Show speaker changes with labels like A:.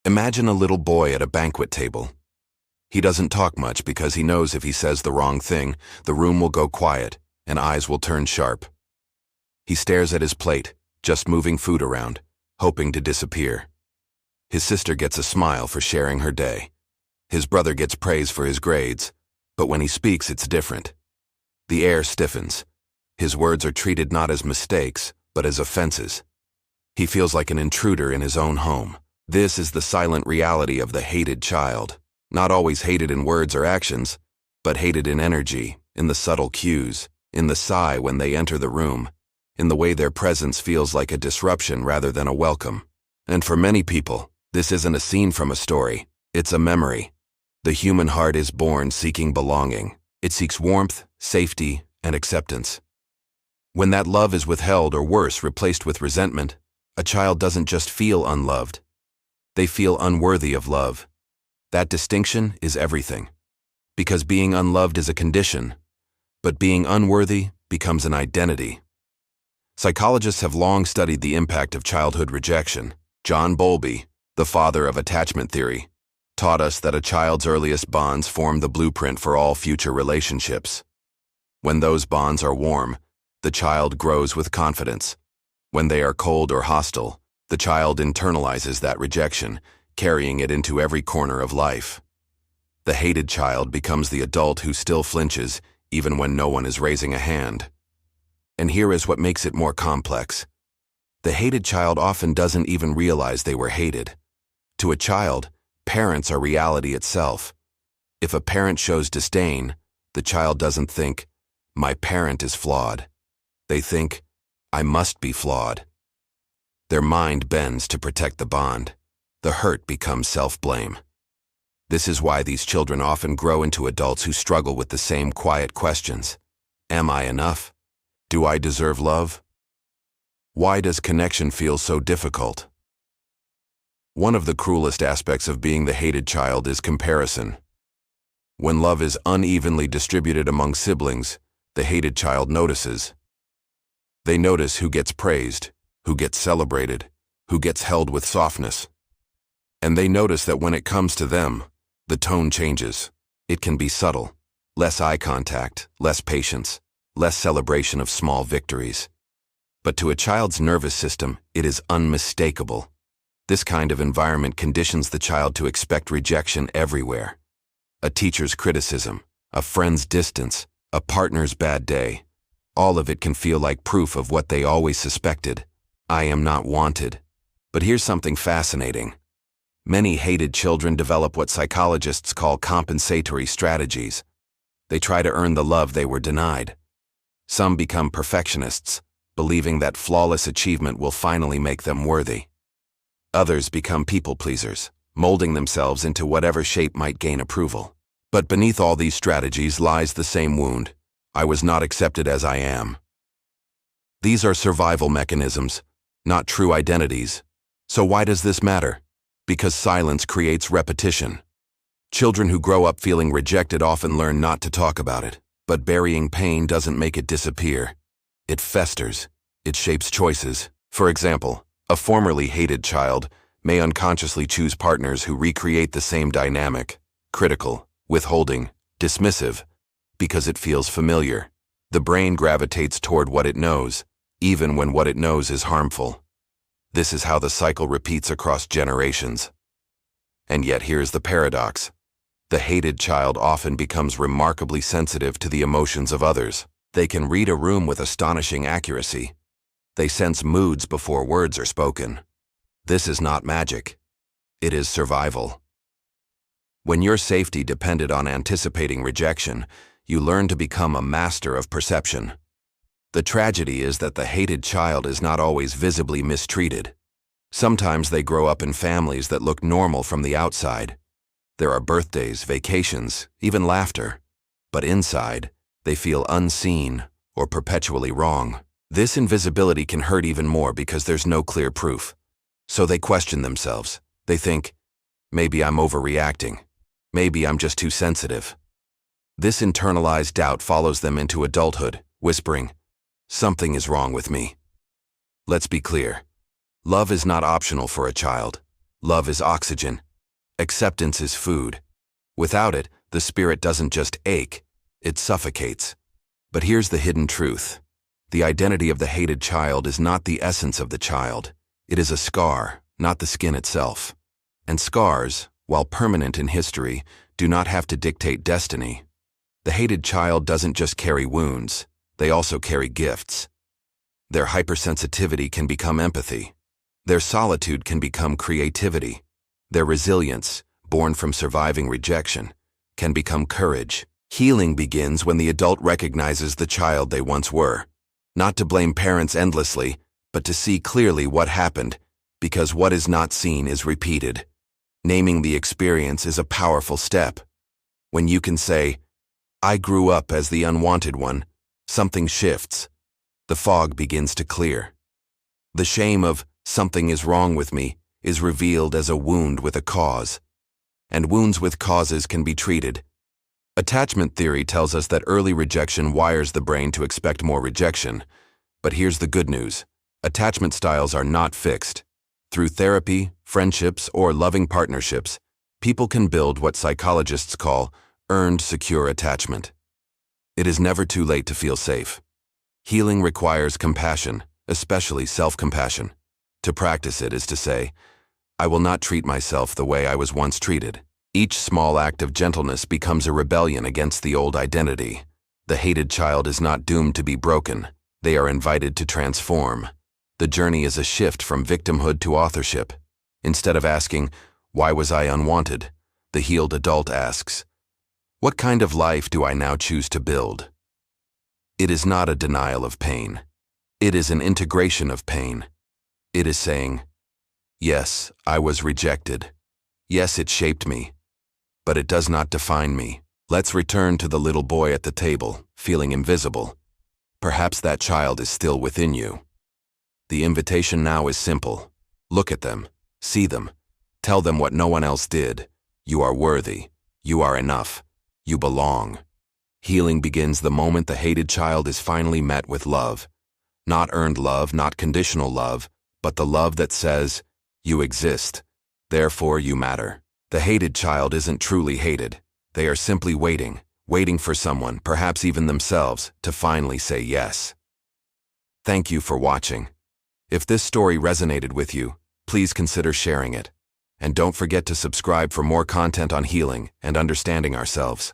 A: Imagine a little boy at a banquet table. He doesn't talk much because he knows if he says the wrong thing, the room will go quiet and eyes will turn sharp. He stares at his plate, just moving food around, hoping to disappear. His sister gets a smile for sharing her day. His brother gets praise for his grades, but when he speaks, it's different. The air stiffens. His words are treated not as mistakes, but as offenses. He feels like an intruder in his own home. This is the silent reality of the hated child. Not always hated in words or actions, but hated in energy, in the subtle cues, in the sigh when they enter the room, in the way their presence feels like a disruption rather than a welcome. And for many people, this isn't a scene from a story, it's a memory. The human heart is born seeking belonging. It seeks warmth, safety, and acceptance. When that love is withheld or worse, replaced with resentment, a child doesn't just feel unloved. They feel unworthy of love. That distinction is everything. Because being unloved is a condition, but being unworthy becomes an identity. Psychologists have long studied the impact of childhood rejection. John Bowlby, the father of attachment theory, taught us that a child's earliest bonds form the blueprint for all future relationships. When those bonds are warm, the child grows with confidence. When they are cold or hostile, the child internalizes that rejection, carrying it into every corner of life. The hated child becomes the adult who still flinches, even when no one is raising a hand. And here is what makes it more complex. The hated child often doesn't even realize they were hated. To a child, parents are reality itself. If a parent shows disdain, the child doesn't think, "My parent is flawed." They think, "I must be flawed." Their mind bends to protect the bond. The hurt becomes self-blame. This is why these children often grow into adults who struggle with the same quiet questions. Am I enough? Do I deserve love? Why does connection feel so difficult? One of the cruelest aspects of being the hated child is comparison. When love is unevenly distributed among siblings, the hated child notices. They notice who gets praised, who gets celebrated, who gets held with softness. And they notice that when it comes to them, the tone changes. It can be subtle. Less eye contact, less patience, less celebration of small victories. But to a child's nervous system, it is unmistakable. This kind of environment conditions the child to expect rejection everywhere. A teacher's criticism, a friend's distance, a partner's bad day. All of it can feel like proof of what they always suspected. I am not wanted. But here's something fascinating. Many hated children develop what psychologists call compensatory strategies. They try to earn the love they were denied. Some become perfectionists, believing that flawless achievement will finally make them worthy. Others become people pleasers, molding themselves into whatever shape might gain approval. But beneath all these strategies lies the same wound. I was not accepted as I am. These are survival mechanisms, not true identities. So why does this matter? Because silence creates repetition. Children who grow up feeling rejected often learn not to talk about it, but burying pain doesn't make it disappear. It festers. It shapes choices. For example, a formerly hated child may unconsciously choose partners who recreate the same dynamic, critical, withholding, dismissive, because it feels familiar. The brain gravitates toward what it knows, even when what it knows is harmful. This is how the cycle repeats across generations. And yet here's the paradox. The hated child often becomes remarkably sensitive to the emotions of others. They can read a room with astonishing accuracy. They sense moods before words are spoken. This is not magic. It is survival. When your safety depended on anticipating rejection, you learn to become a master of perception. The tragedy is that the hated child is not always visibly mistreated. Sometimes they grow up in families that look normal from the outside. There are birthdays, vacations, even laughter. But inside, they feel unseen or perpetually wrong. This invisibility can hurt even more because there's no clear proof. So they question themselves. They think, maybe I'm overreacting. Maybe I'm just too sensitive. This internalized doubt follows them into adulthood, whispering, something is wrong with me. Let's be clear. Love is not optional for a child. Love is oxygen. Acceptance is food. Without it, the spirit doesn't just ache, it suffocates. But here's the hidden truth. The identity of the hated child is not the essence of the child. It is a scar, not the skin itself. And scars, while permanent in history, do not have to dictate destiny. The hated child doesn't just carry wounds, they also carry gifts. Their hypersensitivity can become empathy. Their solitude can become creativity. Their resilience, born from surviving rejection, can become courage. Healing begins when the adult recognizes the child they once were. Not to blame parents endlessly, but to see clearly what happened, because what is not seen is repeated. Naming the experience is a powerful step. When you can say, "I grew up as the unwanted one," something shifts. The fog begins to clear. The shame of "something is wrong with me" is revealed as a wound with a cause. And wounds with causes can be treated. Attachment theory tells us that early rejection wires the brain to expect more rejection. But here's the good news. Attachment styles are not fixed. Through therapy, friendships, or loving partnerships, people can build what psychologists call earned secure attachment. It is never too late to feel safe. Healing requires compassion, especially self-compassion. To practice it is to say, "I will not treat myself the way I was once treated." Each small act of gentleness becomes a rebellion against the old identity. The hated child is not doomed to be broken. They are invited to transform. The journey is a shift from victimhood to authorship. Instead of asking, "Why was I unwanted?" the healed adult asks, "What kind of life do I now choose to build?" It is not a denial of pain. It is an integration of pain. It is saying, "Yes, I was rejected. Yes, it shaped me. But it does not define me." Let's return to the little boy at the table, feeling invisible. Perhaps that child is still within you. The invitation now is simple. Look at them, see them, tell them what no one else did. You are worthy. You are enough. You belong. Healing begins the moment the hated child is finally met with love. Not earned love, not conditional love, but the love that says, "You exist. Therefore you matter." The hated child isn't truly hated. They are simply waiting for someone, perhaps even themselves, to finally say yes. Thank you for watching. If this story resonated with you, please consider sharing it. And don't forget to subscribe for more content on healing and understanding ourselves.